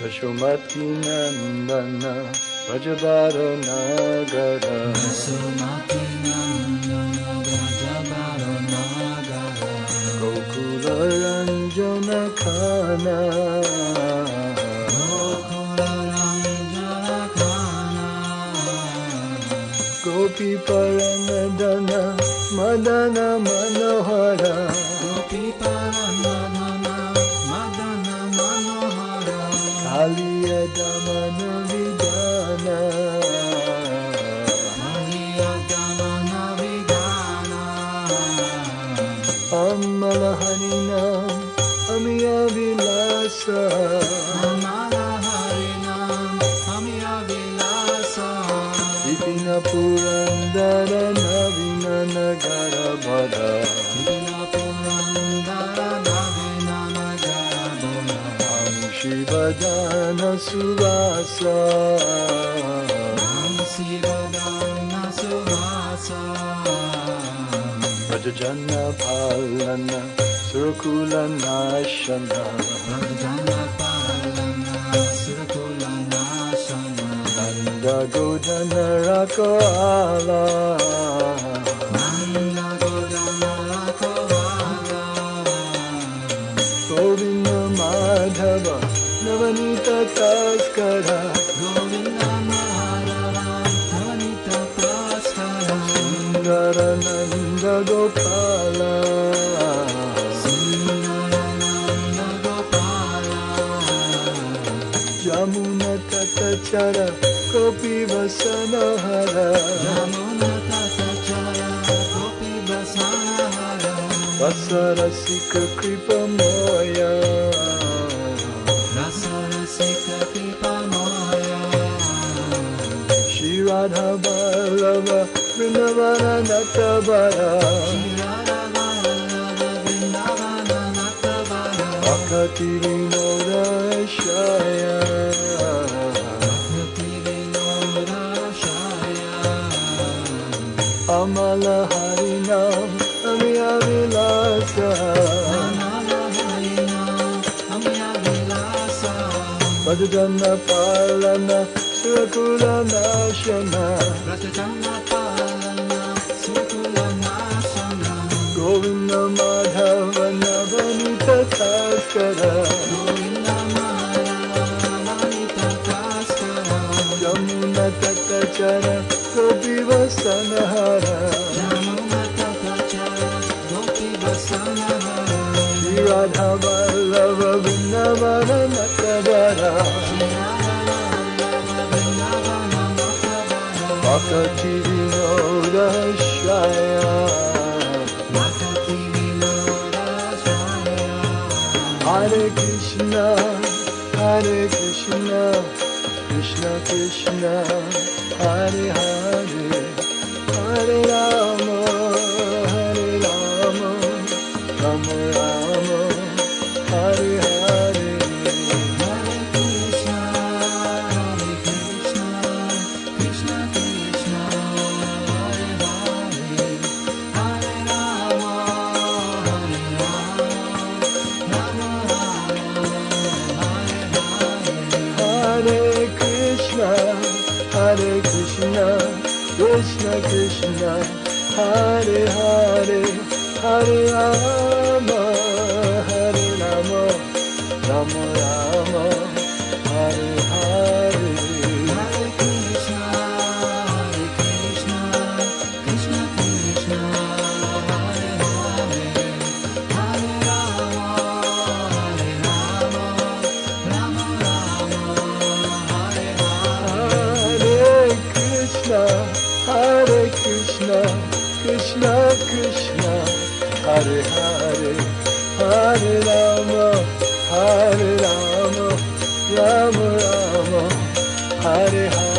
Vashomati Nandana Vrajabara Nagara Vasumati Nandana Vrajabara Nagara Gokula Ranjana Khana Gokula Ranjana Khana Gopi Paranadana Madana Manohara Gopi Paranadana Madana Manohara Kaliya Damana Vidana Kaliya Damana Vidana Amala Harinam Amiya Vilasa Amala Harinam Amiya Vilasa Vipina Purandara Navina Nagara Bhada Vipina Purandara Navina Nagara Bhada Shivadana Suvasa Nam Sivadana Suvasa Vrajajana Palana Surukula Nashana Vrajana Palana Surakula Nashana Nanda Godana Rakoala Nanda Godana Rakovala Govinda Madhava Navanita Taskara Govinda Madhava Navanita Praskara Sundarananda Gopala Sundarananda Gopala Jamuna Tatachara Gopi Vasanahara Yamuna Tatachara Gopi Vasanahara Vasarasika Kripa Moya Rasarasika Kripa Maya Shri Radha Vallabha Vrindavana Natavara Shiradavallabha Vrindavana Natavara Akati Vinoda Shaya Bhakti Vinoda Shaya Amala Harinam Amiya Vilasa Amala Harinam Amiya Vilasa Vrajajana Palana Surakula Nashana Vrajajana Palana Surakula Nashana Govinda Madhava Navanita Taskara Govinda Madhava Navanita Praskara Yamuna Tatachara Gopi Vasanahara Yamuna Tatachara Gopi Vasanahara Shri Radha Vallabha Vrindavana Natavara Shiradavallabha Vrindavana Natavara Akati Vinoda Shaya Bhakti Vinoda Shaya Hare Krishna Krishna Krishna Hare Hare Hare Rama Rama Rama Hare Hare Hare Krishna Krishna Krishna Hare Hare Hare Rama Rama Hare Hare Hare Krishna Krishna Krishna Hare Hare Hare Rama Rama Rama Hare Hare Hare Krishna Krishna Krishna Hare Hare Hare Rama Rama Hare Hare Hare Krishna Krishna Krishna Hare Hare Hare Rama Rama Rama Hare Hare